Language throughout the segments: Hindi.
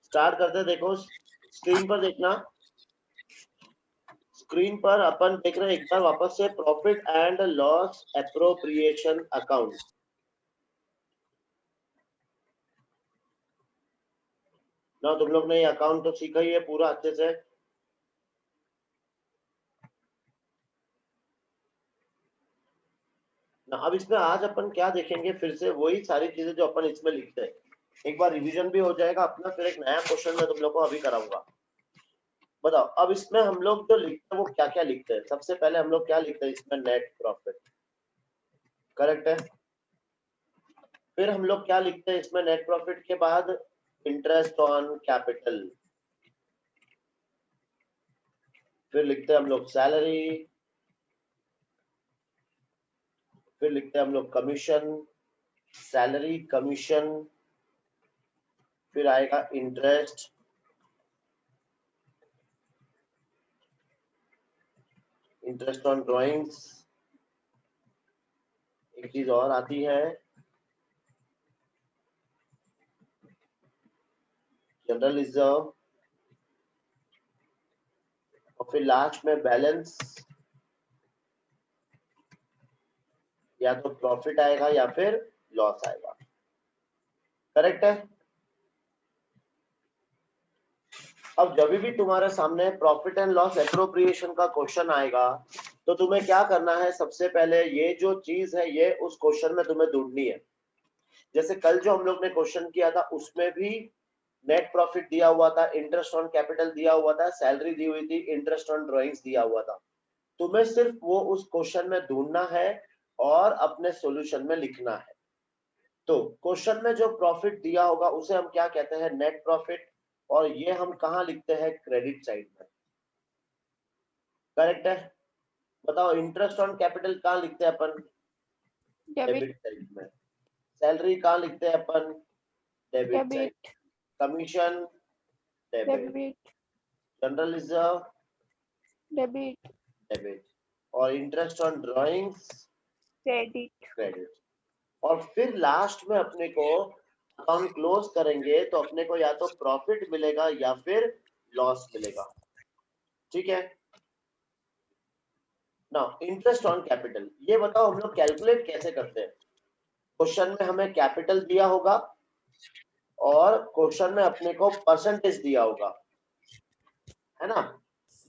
स्टार्ट करते, देखो स्क्रीन पर देखना, स्क्रीन पर अपन देख रहे हैं एक बार वापस से profit and loss appropriation account. ना तुम लोग ने ये अकाउंट तो सीखा ही है पूरा अच्छे से। ना अब इसमें आज अपन क्या देखेंगे, फिर से वही सारी चीजें जो अपन इसमें लिखते हैं, एक बार रिवीजन भी हो जाएगा अपना, फिर एक नया क्वेश्चन मैं तुम लोग को अभी कराऊंगा। बताओ अब इसमें हम लोग जो लिखते हैं वो क्या क्या लिखते हैं। सबसे पहले हम लोग क्या लिखते हैं इसमें, नेट प्रॉफिट, करेक्ट है। फिर हम लोग क्या लिखते हैं इसमें नेट प्रॉफिट के बाद, इंटरेस्ट ऑन कैपिटल। फिर लिखते हैं हम लोग सैलरी। फिर लिखते हैं हम लोग कमीशन, सैलरी कमीशन। फिर आएगा इंटरेस्ट, इंटरेस्ट ऑन ड्राइंग्स। एक चीज और आती है, जनरल रिजर्व। और फिर लास्ट में बैलेंस, या तो प्रॉफिट आएगा या फिर लॉस आएगा, करेक्ट है। अब जब भी तुम्हारे सामने प्रॉफिट एंड लॉस एप्रोप्रिएशन का क्वेश्चन आएगा तो तुम्हें क्या करना है, सबसे पहले ये जो चीज है ये उस क्वेश्चन में तुम्हें ढूंढनी है। जैसे कल जो हम लोग ने क्वेश्चन किया था उसमें भी नेट प्रॉफिट दिया हुआ था, इंटरेस्ट ऑन कैपिटल दिया हुआ था, सैलरी दी हुई थी, इंटरेस्ट ऑन ड्राइंग्स दिया हुआ था। तुम्हें सिर्फ वो उस क्वेश्चन में ढूंढना है और अपने सॉल्यूशन में लिखना है। तो क्वेश्चन में जो प्रॉफिट दिया होगा उसे हम क्या कहते हैं, नेट प्रॉफिट। और ये हम कहाँ लिखते हैं, क्रेडिट साइड में, करेक्ट है। बताओ इंटरेस्ट ऑन कैपिटल कहाँ लिखते हैं अपन, डेबिट डेबिट साइड में। सैलरी कहाँ लिखते हैं अपन, debit side. Debit commission, debit. Debit general reserve, debit debit. और interest on drawings, credit. Credit. और फिर लास्ट में अपने को अकाउंट क्लोज करेंगे तो अपने को या तो प्रॉफिट मिलेगा या फिर लॉस मिलेगा, ठीक है ना। इंटरेस्ट ऑन कैपिटल, ये बताओ हम लोग कैलकुलेट कैसे करते हैं। क्वेश्चन में हमें कैपिटल दिया होगा और क्वेश्चन में अपने को परसेंटेज दिया होगा, है ना।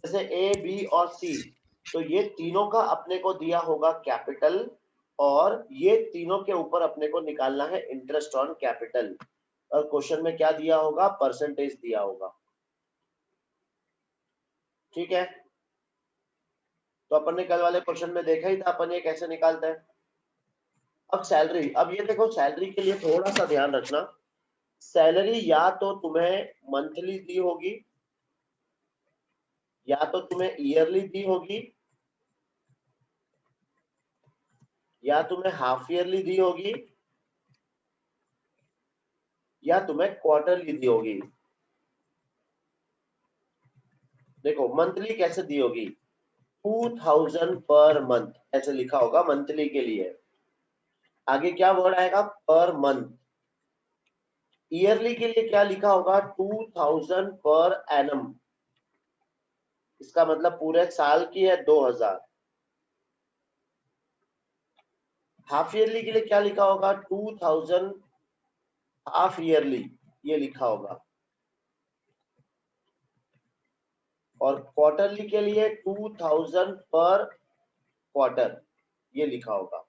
जैसे ए बी और सी, तो ये तीनों का अपने को दिया होगा कैपिटल, और ये तीनों के ऊपर अपने को निकालना है इंटरेस्ट ऑन कैपिटल। और क्वेश्चन में क्या दिया होगा, परसेंटेज दिया होगा, ठीक है। तो अपन ने कल वाले क्वेश्चन में देखा ही था अपन ये कैसे निकालते हैं। अब सैलरी, अब ये देखो सैलरी के लिए थोड़ा सा ध्यान रखना, सैलरी या तो तुम्हें मंथली दी होगी या तो तुम्हें ईयरली दी होगी या तुम्हें हाफ ईयरली दी होगी या तुम्हें क्वार्टरली दी होगी। देखो मंथली कैसे दी होगी, 2000 पर मंथ ऐसे लिखा होगा मंथली के लिए। आगे क्या वर्ड आएगा, पर मंथ। ईयरली के लिए क्या लिखा होगा, 2000 पर एनम, इसका मतलब पूरे साल की है 2000। हाफ ईयरली के लिए क्या लिखा होगा, 2000 हाफ ईयरली, ये लिखा होगा। और क्वार्टरली के लिए 2000 पर क्वार्टर, ये लिखा होगा।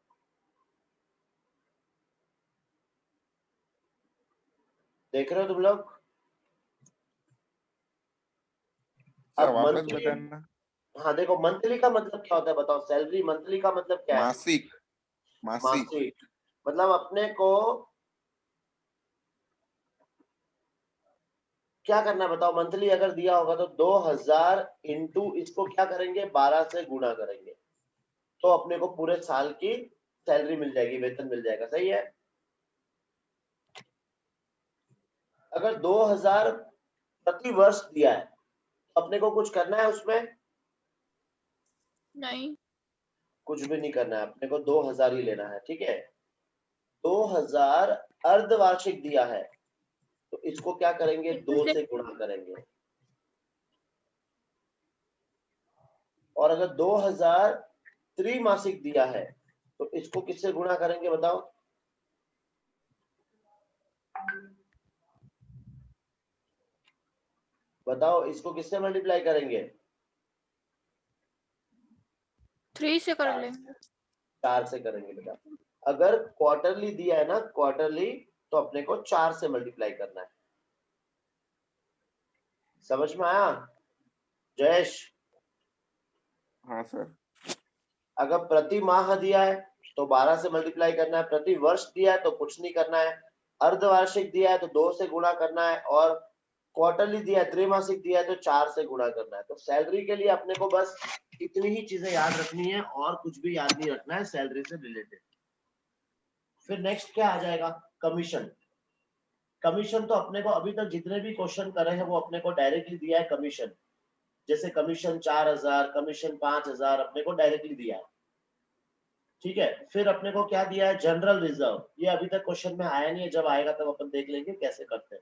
देख रहे हो तुम लोग। सर अब वापस मंथली, बताना। हाँ देखो मंथली का मतलब क्या होता है बताओ, सैलरी मंथली का मतलब क्या है, मासिक। मासिक। मासिक। मतलब अपने को क्या करना है बताओ, मंथली अगर दिया होगा तो 2000 इंटू इसको क्या करेंगे, 12 से गुणा करेंगे, तो अपने को पूरे साल की सैलरी मिल जाएगी, वेतन मिल जाएगा, सही है। अगर 2000 प्रति वर्ष दिया है तो अपने को कुछ करना है उसमें, नहीं। कुछ भी नहीं करना है, अपने को 2000 ही लेना है, ठीक है। 2000 अर्धवार्षिक दिया है तो इसको क्या करेंगे, 2 से गुणा करेंगे। और अगर 2000 त्रैमासिक दिया है तो इसको किससे गुणा करेंगे बताओ? बताओ इसको किससे मल्टीप्लाई करेंगे? 3 से कर लेंगे। 4 से करेंगे बेटा। अगर क्वार्टरली दिया है ना, क्वार्टरली, तो अपने को 4 से मल्टीप्लाई करना है। समझ में आया जयेश? हाँ सर। अगर प्रति माह दिया है तो 12 से मल्टीप्लाई करना है, प्रति वर्ष दिया है तो कुछ नहीं करना है, अर्धवार्षिक दिया है तो 2 से गुणा करना है, और क्वार्टरली दिया है, त्रैमासिक दिया है तो 4 से गुणा करना है। तो सैलरी के लिए अपने को बस इतनी ही चीजें याद रखनी है और कुछ भी याद नहीं रखना है सैलरी से रिलेटेड। फिर नेक्स्ट क्या आ जाएगा, कमीशन। कमीशन तो अपने को अभी तक जितने भी क्वेश्चन करे हैं वो अपने को डायरेक्टली दिया है कमीशन। जैसे कमीशन 4000, कमीशन 5000 अपने को डायरेक्टली दिया है। ठीक है, फिर अपने को क्या दिया है, जनरल रिजर्व। ये अभी तक क्वेश्चन में आया नहीं है, जब आएगा तब अपन देख लेंगे कैसे करते हैं।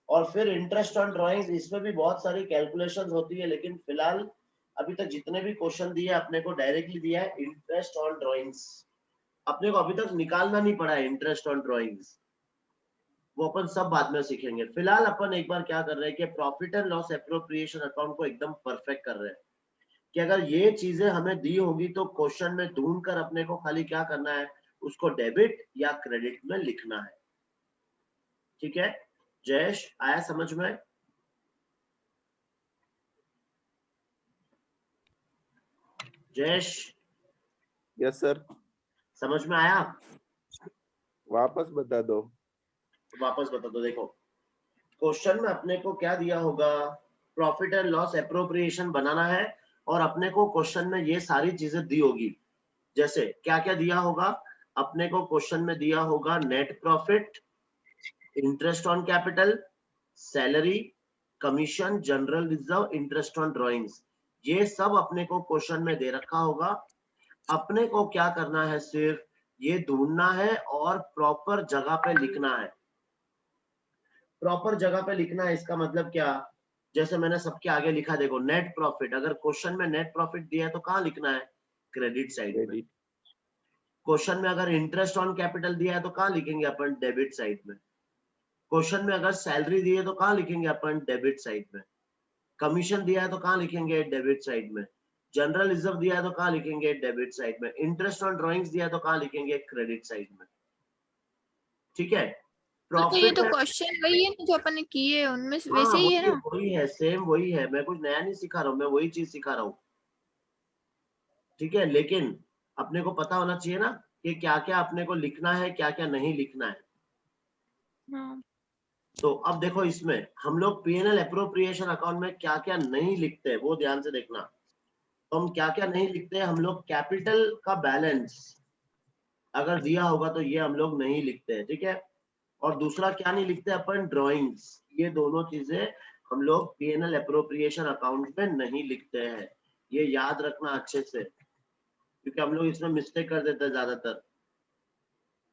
और फिर इंटरेस्ट ऑन ड्राइंग्स, इसमें भी बहुत सारी कैलकुलेशंस होती है, लेकिन फिलहाल अभी तक जितने भी क्वेश्चन दिए अपने को डायरेक्टली दिया है इंटरेस्ट ऑन ड्राइंग्स। अपने को अभी तक निकालना नहीं पड़ा है इंटरेस्ट ऑन ड्राइंग्स, वो अपन सब बाद में सीखेंगे। फिलहाल अपन एक बार क्या कर रहे हैं कि profit and loss appropriation account को एकदम परफेक्ट कर रहे हैं कि अगर ये चीजें हमें दी होगी तो क्वेश्चन में ढूंढ कर अपने को खाली क्या करना है, उसको डेबिट या क्रेडिट में लिखना है। ठीक है जयेश, आया समझ में? Jayesh yes sir. समझ में आया? वापस बता दो। वापस बता दो। देखो क्वेश्चन में अपने को क्या दिया होगा, प्रॉफिट एंड लॉस एप्रोप्रिएशन बनाना है, और अपने को क्वेश्चन में ये सारी चीजें दी होगी। जैसे क्या क्या दिया होगा, अपने को क्वेश्चन में दिया होगा net profit, interest on capital, salary, commission, general reserve, interest on drawings. ये सब अपने को क्वेश्चन में दे रखा होगा। अपने को क्या करना है, सिर्फ ये ढूंढना है और प्रॉपर जगह पे लिखना है। प्रॉपर जगह पे लिखना है इसका मतलब क्या, जैसे मैंने सबके आगे लिखा, देखो नेट प्रॉफिट, अगर क्वेश्चन में नेट प्रॉफिट दिया है तो कहाँ लिखना है, क्रेडिट साइड में। क्वेश्चन में अगर इंटरेस्ट ऑन कैपिटल दिया है तो कहाँ लिखेंगे अपन, डेबिट साइड में। क्वेश्चन में अगर सैलरी दी है तो कहाँ लिखेंगे अपन, डेबिट साइड में। कमीशन दिया है तो कहाँ लिखेंगे, डेबिट साइड में। जनरल रिजर्व दिया है तो कहाँ लिखेंगे, डेबिट साइड में। इंटरेस्ट ऑन ड्राइंग्स दिया है तो कहाँ लिखेंगे, क्रेडिट साइड में। ठीक है, तो ये प्रॉफिट तो क्वेश्चन वही है ना जो अपन ने किए, उनमें हाँ वैसे ही है ना? वही है, सेम वही है, मैं कुछ नया नहीं सिखा रहा हूँ, मैं वही चीज सिखा रहा हूँ। ठीक है, लेकिन अपने को पता होना चाहिए ना कि क्या क्या अपने को लिखना है, क्या क्या नहीं लिखना है। हाँ। तो अब देखो इसमें हम लोग पीएनएल एप्रोप्रिएशन अकाउंट में क्या क्या नहीं लिखते हैं वो ध्यान से देखना। तो हम क्या क्या नहीं लिखते हैं, हम लोग कैपिटल का बैलेंस अगर दिया होगा तो ये हम लोग नहीं लिखते हैं। ठीक है, और दूसरा क्या नहीं लिखते अपन, ड्राइंग्स। ये दोनों चीजें हम लोग पीएनएल एप्रोप्रिएशन अकाउंट में नहीं लिखते हैं, ये याद रखना अच्छे से, क्योंकि हम लोग इसमें मिस्टेक कर देते हैं ज्यादातर।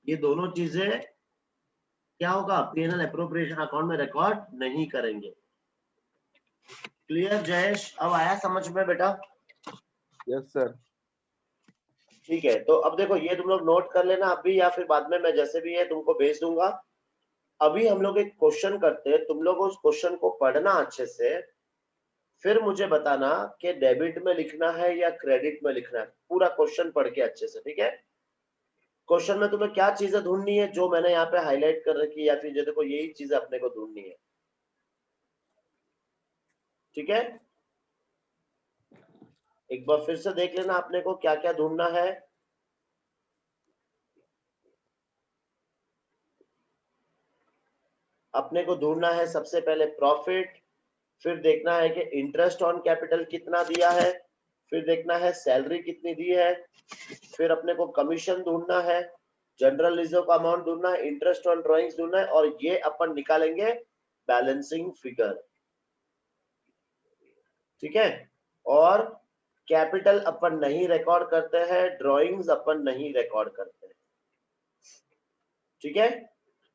ये दोनों चीजें क्या होगा, पीएनएल एप्रोप्रिएशन अकाउंट में रिकॉर्ड नहीं करेंगे। क्लियर जयेश, अब आया समझ में बेटा? Yes sir. ठीक है, तो अब देखो ये तुम लोग नोट कर लेना अभी, या फिर बाद में मैं जैसे भी है तुमको भेज दूंगा। अभी हम लोग एक क्वेश्चन करते हैं, तुम लोग उस क्वेश्चन को पढ़ना अच्छे से, फिर मुझे बताना कि डेबिट में लिखना है या क्रेडिट में लिखना है, पूरा क्वेश्चन पढ़ के अच्छे से। ठीक है, क्वेश्चन में तुम्हें क्या चीजें ढूंढनी है जो मैंने यहाँ पे हाईलाइट कर रखी है, या फिर जो देखो यही चीजें अपने को ढूंढनी है। ठीक है, एक बार फिर से देख लेना अपने को क्या क्या ढूंढना है। अपने को ढूंढना है सबसे पहले प्रॉफिट, फिर देखना है कि इंटरेस्ट ऑन कैपिटल कितना दिया है, फिर देखना है सैलरी कितनी दी है, फिर अपने को कमीशन ढूंढना है, जनरल रिजर्व का अमाउंट ढूंढना है, इंटरेस्ट ऑन ड्राइंग्स ढूंढना है, और ये अपन निकालेंगे बैलेंसिंग फिगर। ठीक है, और कैपिटल अपन नहीं रिकॉर्ड करते हैं, ड्राइंग्स अपन नहीं रिकॉर्ड करते हैं। ठीक है,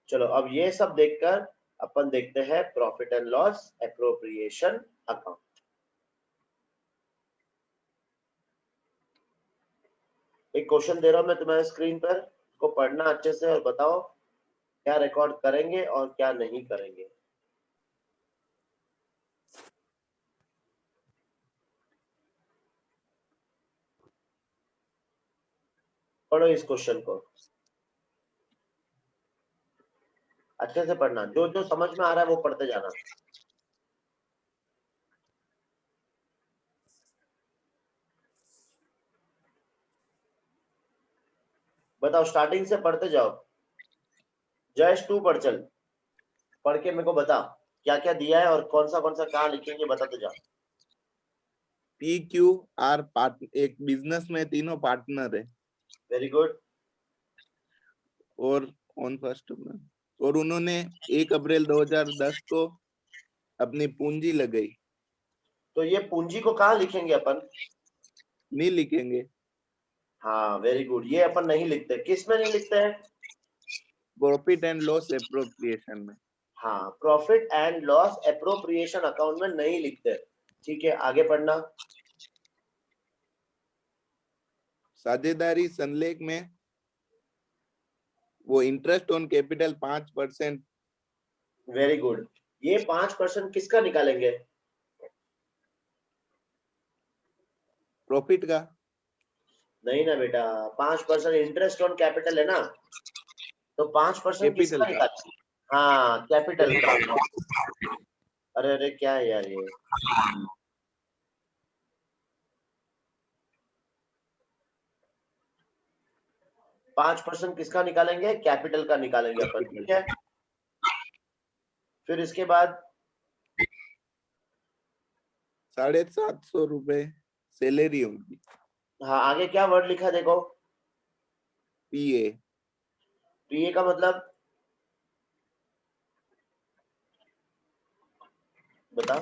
चलो अब ये सब देखकर अपन देखते हैं profit and loss appropriation account. एक क्वेश्चन दे रहा हूं मैं तुम्हारे स्क्रीन पर, इसको पढ़ना अच्छे से और बताओ क्या रिकॉर्ड करेंगे और क्या नहीं करेंगे। पढ़ो इस क्वेश्चन को अच्छे से पढ़ना, जो जो समझ में आ रहा है वो पढ़ते जाना। बताओ, स्टार्टिंग से पढ़ते जाओ। जयेश तू पढ़ चल, पढ़ के मेरे को बता क्या क्या दिया है और कौन सा कहाँ लिखेंगे, बताते जाओ। पी क्यू आर पार्ट एक बिजनेस में तीनों पार्टनर है वेरी गुड। और ऑन फर्स्ट में, और उन्होंने 1 अप्रैल 2010 को अपनी पूंजी लगाई। तो ये पूंजी को कहाँ लिखेंगे अपन? नहीं लिखेंगे। हाँ वेरी गुड, ये अपन नहीं लिखते। किस में नहीं लिखते हैं? प्रॉफिट एंड लॉस एप्रोप्रिएशन में। हाँ, profit and loss appropriation account में नहीं लिखते। ठीक है, आगे पढ़ना। साझेदारी संलेख में वो interest on capital 5%। Very good, ये 5% किसका निकालेंगे? प्रॉफिट का। नहीं ना बेटा, 5% इंटरेस्ट ऑन कैपिटल है ना, तो 5% कैपिटल किसका का। निकालेंगे? हाँ, कैपिटल का। अरे अरे क्या है यार ये, 5% किसका निकालेंगे? कैपिटल का निकालेंगे अपन। ठीक है, फिर इसके बाद 750 रुपए सैलरी होगी। हाँ, आगे क्या वर्ड लिखा है देखो? पीए। पीए का मतलब बता।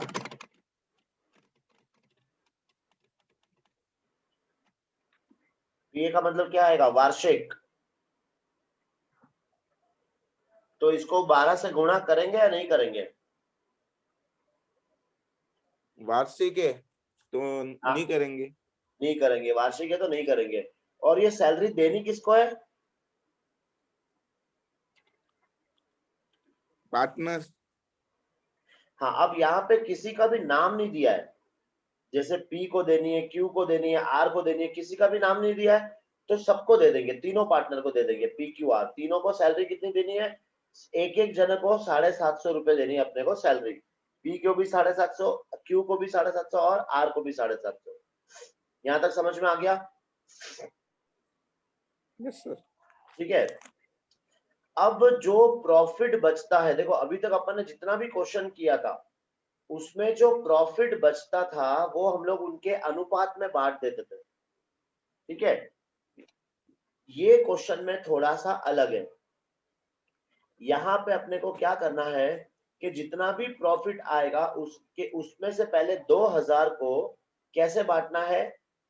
पीए का मतलब क्या आएगा? वार्षिक। तो इसको 12 से गुणा करेंगे या नहीं करेंगे? वार्षिक है तो हाँ, नहीं करेंगे। नहीं करेंगे। वार्षिक है तो नहीं करेंगे। और ये सैलरी देनी किसको है? पार्टनर्स। हाँ, अब यहाँ पे किसी का भी नाम नहीं दिया है, जैसे पी को देनी है, क्यू को देनी है, आर को देनी है, किसी का भी नाम नहीं दिया है, तो सबको दे देंगे, तीनों पार्टनर को दे देंगे। पी क्यू आर तीनों को सैलरी कितनी देनी है? एक एक जन को 750 रुपए देनी है अपने को सैलरी। पी को भी 750, क्यू को भी 750 और आर को भी 750। यहाँ तक समझ में आ गया? Yes sir. ठीक है, अब जो प्रॉफिट बचता है, देखो अभी तक अपन ने जितना भी क्वेश्चन किया था उसमें जो प्रॉफिट बचता था वो हम लोग उनके अनुपात में बांट देते थे। ठीक है, ये क्वेश्चन में थोड़ा सा अलग है। यहाँ पे अपने को क्या करना है कि जितना भी प्रॉफिट आएगा उसके उसमें से पहले 2000 को कैसे बांटना है?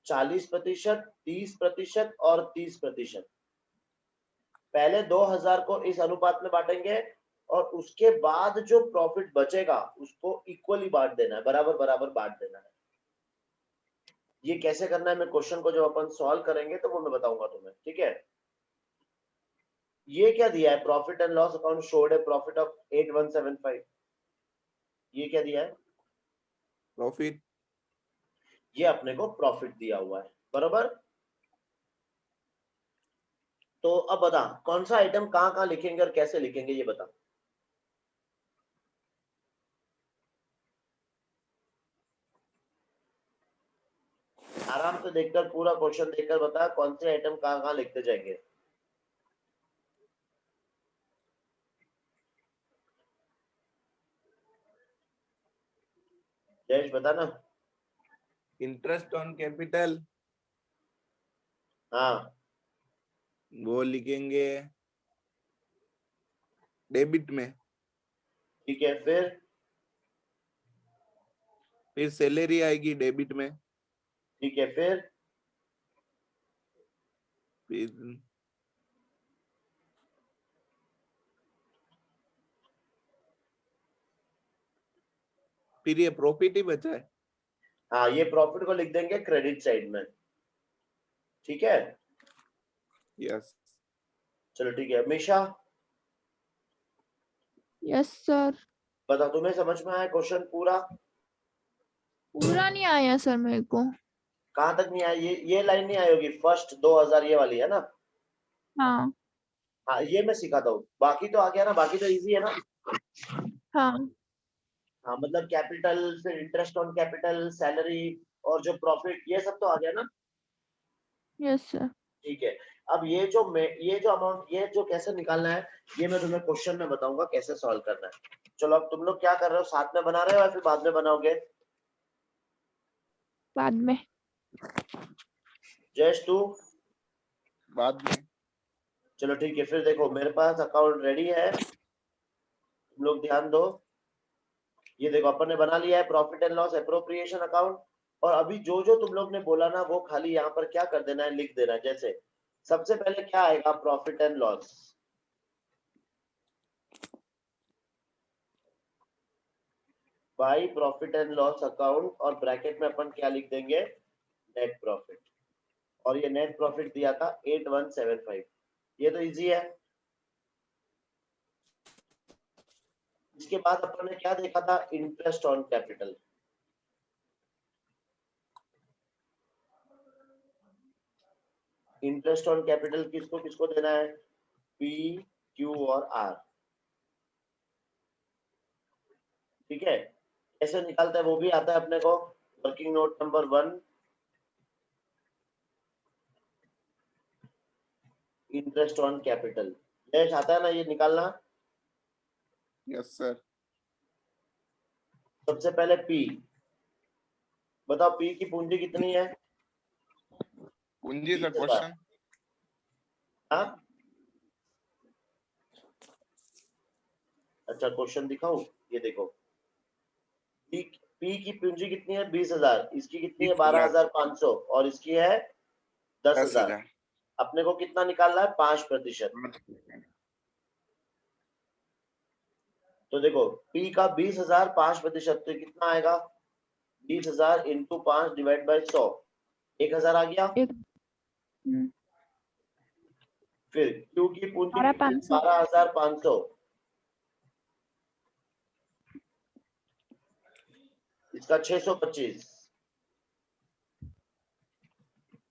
40%, 30% और 30%। पहले 2000 को इस अनुपात में बांटेंगे और उसके बाद जो प्रॉफिट बचेगा उसको इक्वली बांट देना है, बराबर बराबर बांट देना है। ये कैसे करना है, मैं क्वेश्चन को जब अपन सॉल्व करेंगे तो वो मैं बताऊंगा तुम्हें। ठीक है, ये क्या दिया है? Profit and loss account showed है प्रॉफिट ऑफ 8175। ये क्या दिया है? प्रॉफिट। ये अपने को प्रॉफिट दिया हुआ है, बराबर। तो अब बता कौन सा आइटम कहाँ लिखेंगे और कैसे लिखेंगे, ये बता। आराम से देखकर, पूरा क्वेश्चन देखकर बता कौन से आइटम कहाँ लिखते जाएंगे। जयेश बता ना। इंटरेस्ट ऑन कैपिटल हाँ वो लिखेंगे डेबिट में। ठीक है, फिर सैलरी आएगी डेबिट में। ठीक है, फिर फिर ये प्रॉफिट ही बचा है। हाँ, ये प्रॉफिट को लिख देंगे क्रेडिट साइड में, ठीक है। यस। चलो ठीक है, मिशा यस सर। बता, तुम्हें समझ में आया क्वेश्चन पूरा? पूरा नहीं आया सर मेरे को। कहाँ तक नहीं आया? ये लाइन नहीं आई होगी, फर्स्ट 2000 ये वाली है ना? हाँ हाँ, ये मैं सिखाता हूँ, बाकी तो आ गया ना, बाकी तो इजी है ना। हाँ हाँ, मतलब कैपिटल, फिर इंटरेस्ट ऑन कैपिटल, सैलरी और जो प्रॉफिट, ये सब तो आ गया ना। Yes sir. ठीक है। अब ये जो अमाउंट, ये जो कैसे निकालना है, ये मैं तुम्हें क्वेश्चन में बताऊंगा कैसे सॉल्व करना है। चलो, अब तुम लोग क्या कर रहे हो, साथ में बना रहे हो या फिर बाद में बनाओगे? बाद में। जयेश तू? बाद में। चलो ठीक है, फिर देखो मेरे पास अकाउंट रेडी है, तुम लोग ध्यान दो। ये देखो अपन ने बना लिया है profit and loss appropriation account. और अभी जो जो तुम लोग ने बोला ना, वो खाली यहाँ पर क्या कर देना है, लिख देना है। जैसे सबसे पहले क्या आएगा, profit and loss, by profit and loss account, और ब्रैकेट में अपन क्या लिख देंगे, नेट प्रॉफिट। और ये नेट प्रॉफिट दिया था 8175। ये तो इजी है। इसके बाद अपन ने क्या देखा था, interest on capital. Interest on capital किसको किसको देना है, पी, क्यू और आर, ठीक है। कैसे निकालते हैं वो भी आता है अपने को, working note number 1, interest on capital. जैसे आता है ना ये निकालना। Yes sir. सबसे पहले पी, बताओ पी की पूंजी कितनी है? पूंजी का 20,000। क्वेश्चन। हाँ, अच्छा क्वेश्चन दिखाऊं, ये देखो, पी की पूंजी कितनी है, 20,000। इसकी कितनी है, 20,000। 12,500, और इसकी है 10,000। 10,000। अपने को कितना निकालना है, 5%। तो देखो, पी का 20,000 5%, तो कितना आएगा, 20,000 इंटू 5 डिवाइड बाई 100, 1,000 आ गया। एक फिर क्यू की पूंजी कितनी है, 12,500। 12,500, इसका 625,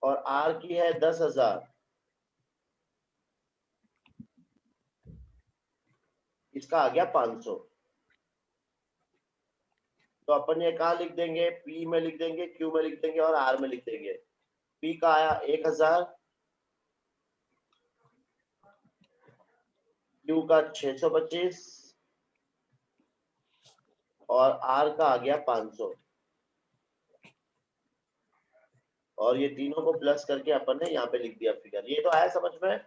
और आर की है 10,000, इसका आ गया 500। तो अपन ये कहा लिख देंगे, पी में लिख देंगे, क्यू में लिख देंगे और आर में लिख देंगे। पी का आया 1,000, क्यू का 625, और आर का आ गया 500। और ये तीनों को प्लस करके अपन ने यहाँ पे लिख दिया फिगर। ये तो आया समझ में,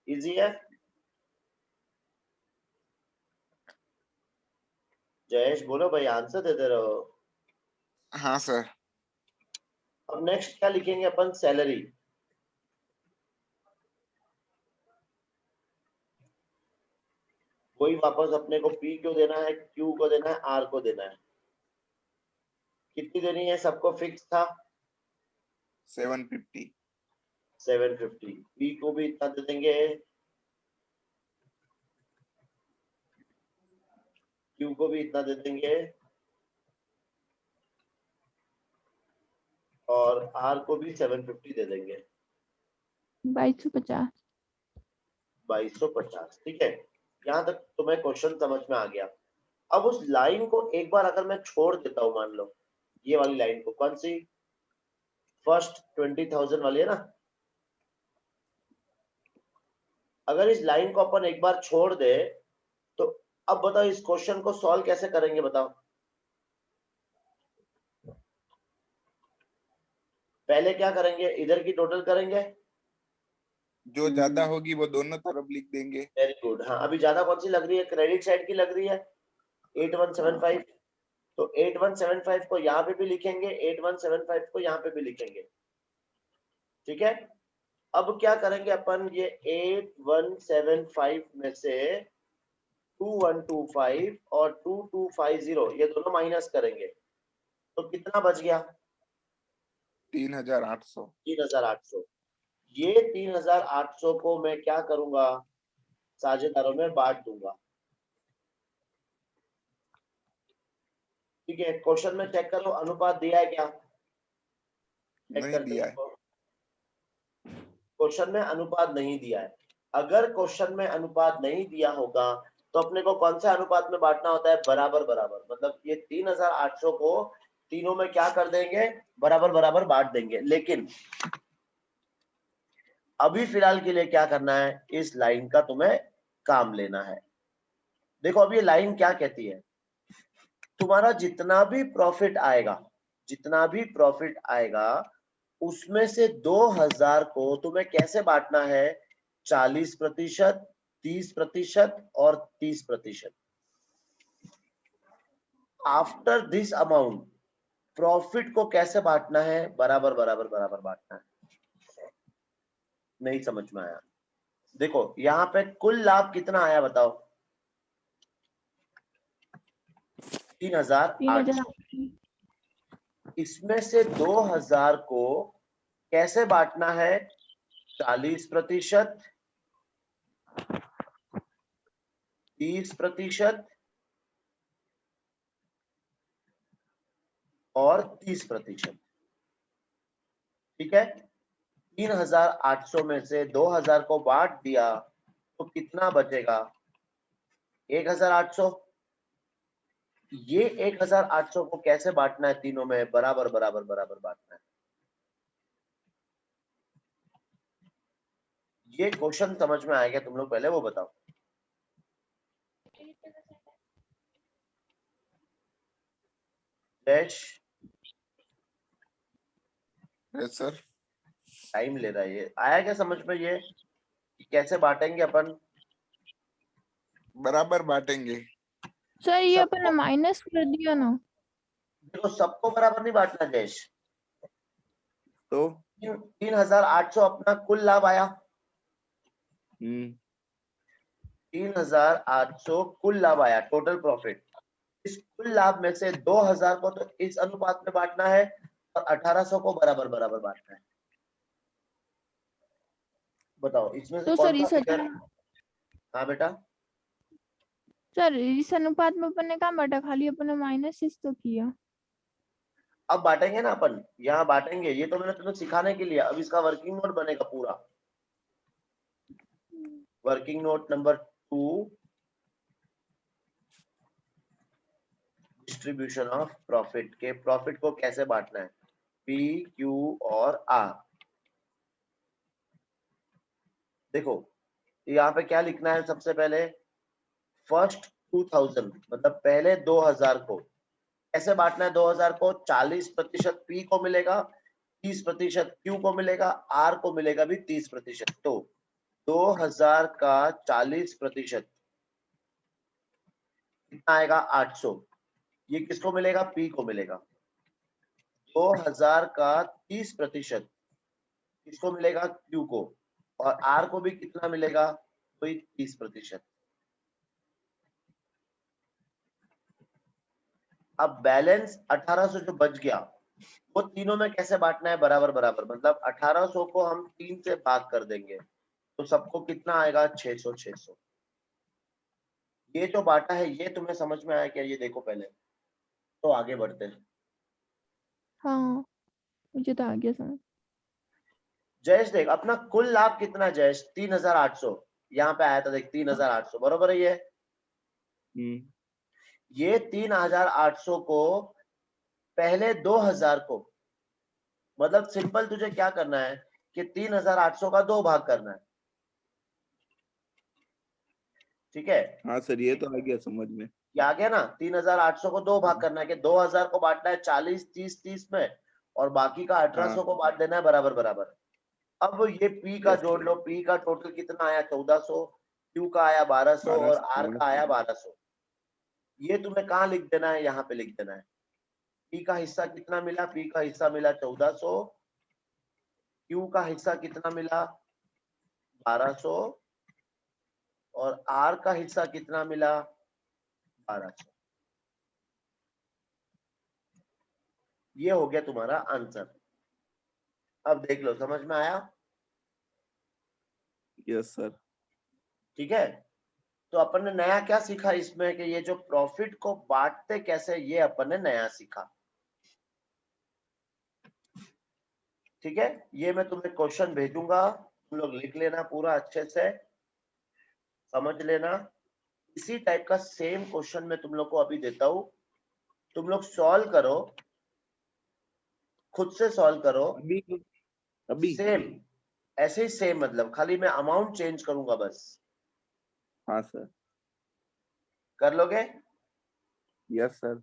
इजी है। जयेश बोलो भाई, आंसर देते रहो। हाँ सर। अब नेक्स्ट क्या लिखेंगे अपन, सैलरी। वही वापस अपने को पी को देना है, क्यू को देना है, आर को देना है। कितनी देनी है, सबको फिक्स था 750। 750। पी को भी इतना दे देंगे, क्यू को भी इतना दे देंगे, और आर को भी 750 दे देंगे, 2250। 2250। ठीक है, यहाँ तक तुम्हें क्वेश्चन समझ में आ गया। अब उस लाइन को एक बार अगर मैं छोड़ देता हूँ, मान लो ये वाली लाइन को, कौन सी, फर्स्ट 20,000 वाली है ना। अगर इस लाइन को अपन एक बार छोड़ दे, तो अब बताओ इस क्वेश्चन को सॉल्व कैसे करेंगे, बताओ। पहले क्या करेंगे, इधर की टोटल करेंगे। जो ज्यादा होगी वो दोनों तरफ लिख देंगे। Very good. हाँ, अभी ज्यादा कौन सी लग रही है, क्रेडिट साइड की लग रही है, 8175। तो 8175 को यहाँ पे भी लिखेंगे, 8175 को यहाँ पे भी लिखेंगे, ठीक है। अब क्या करेंगे अपन, ये 8175 में से 2125 और 2250 ये दोनों माइनस करेंगे तो कितना बच गया? 3800। 3800। ये 3800 को मैं क्या करूंगा? साझेदारों में बांट दूंगा। ठीक है, क्वेश्चन में चेक करो अनुपात दिया है क्या? चेक नहीं करते दिया है। हैं। क्वेश्चन में अनुपात नहीं दिया है। अगर क्वेश्चन में अनुपात नहीं दिया होगा तो अपने को कौन से अनुपात में बांटना होता है? बराबर बराबर। मतलब ये 3800 को तीनों में क्या कर देंगे? बराबर बराबर बांट देंगे। लेकिन अभी फिलहाल के लिए क्या करना है? इस लाइन का तुम्हें काम लेना है। देखो अब ये लाइन क्या कहती है, तुम्हारा जितना भी प्रॉफिट आएगा, जितना भी प्रॉफिट आएगा उसमें से 2000 को तुम्हें कैसे बांटना है? 40%, 30% और 30%। आफ्टर दिस अमाउंट प्रॉफिट को कैसे बांटना है? बराबर बराबर बराबर बांटना है। नहीं समझ में आया? देखो यहाँ पे कुल लाभ कितना आया बताओ? 3800। इसमें से 2000 को कैसे बांटना है? 40%, 30% और 30%। ठीक है, 3800 में से 2000 को बांट दिया तो कितना बचेगा? 1800। ये 1800 को कैसे बांटना है? तीनों में बराबर बराबर बराबर बांटना है। ये क्वेश्चन समझ में आएगा तुम लोग? पहले वो बताओ। यस सर टाइम ले रहा है। ये आया क्या समझ में? ये कैसे बांटेंगे अपन? बराबर बांटेंगे। सर ये सबको अपन माइनस कर दिया ना। देखो सबको बराबर नहीं बांटना जयेश। तो 3800 अपना कुल लाभ आया। 3800 कुल लाभ आया, टोटल प्रॉफिट। इस कुल लाभ में से 2000 को तो इस अनुपात में बांटना है और 1800 को बराबर बराबर बांटना है। बताओ इसमें से तो कौन सर सा इस फिगर? हाँ बेटा, सर इस अनुपात में अपन ने कहा बांटा, खाली अपन ने माइनस इस तो किया। अब बांटेंगे ना अपन, यहाँ बांटेंगे। ये तो मैंने तुम्हें सिखाने के लिए। अब इसका वर्किंग नोट बनेगा पूरा। Working note number 2, distribution of profit के प्रॉफिट को कैसे बांटना है? पी, क्यू और आर। देखो यहाँ पे क्या लिखना है? सबसे पहले फर्स्ट 2000 मतलब पहले 2000 को कैसे बांटना है? 2000 को 40% पी को मिलेगा, 30% क्यू को मिलेगा, आर को मिलेगा भी 30%। तो 2000 का 40% कितना आएगा? 800। ये किसको मिलेगा? पी को मिलेगा। 2000 का 30% किसको मिलेगा? क्यू को। और आर को भी कितना मिलेगा? वही 30%। अब बैलेंस 1800 जो बच गया वो तीनों में कैसे बांटना है? बराबर बराबर। मतलब 1800 को हम 3 से भाग कर देंगे तो सबको कितना आएगा? 600 600। ये जो बांटा है ये तुम्हें समझ में आया क्या? ये देखो पहले, तो आगे बढ़ते हैं। हाँ मुझे तो आ गया समझ। जयेश देख अपना कुल लाभ कितना है जयेश? 3800। यहाँ पे आया था देख 3800, बरोबर है ये? ये 3800 को पहले 2000 को, मतलब सिंपल तुझे क्या करना है कि 3800 का 2 भाग करना है। ठीक है, हाँ सर ये तो आ गया समझ में। ये आ गया ना? 3800 को 2 भाग करना है कि 2000 को बांटना है 40 30 30 में और बाकी का 1800 को बांट देना है बराबर बराबर। अब ये पी का जोड़ लो। पी का टोटल कितना आया? 1400। क्यू का आया 1200 और आर का आया 1200। ये तुम्हें कहाँ लिख देना है? यहाँ पे लिख देना है। पी का हिस्सा कितना मिला? पी का हिस्सा मिला 1400। क्यू का हिस्सा कितना मिला? 1200। और आर का हिस्सा कितना मिला? 1200। ये हो गया तुम्हारा आंसर। अब देख लो, समझ में आया? Yes sir. ठीक है, तो अपन ने नया क्या सीखा इसमें कि ये जो प्रॉफिट को बांटते कैसे, ये अपन ने नया सीखा। ठीक है, ये मैं तुम्हें क्वेश्चन भेजूंगा, तुम लोग लिख लेना पूरा अच्छे से, समझ लेना। इसी टाइप का सेम क्वेश्चन मैं तुम लोग को अभी देता हूं, तुम लोग सॉल्व करो, खुद से सॉल्व करो। अभी सेम ऐसे ही सेम, मतलब खाली मैं अमाउंट चेंज करूंगा बस। हाँ सर। कर लोगे? Yes sir.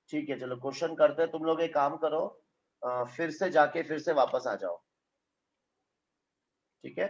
ठीक है, चलो क्वेश्चन करते हैं। तुम लोग एक काम करो, फिर से जाके फिर से वापस आ जाओ। ठीक है।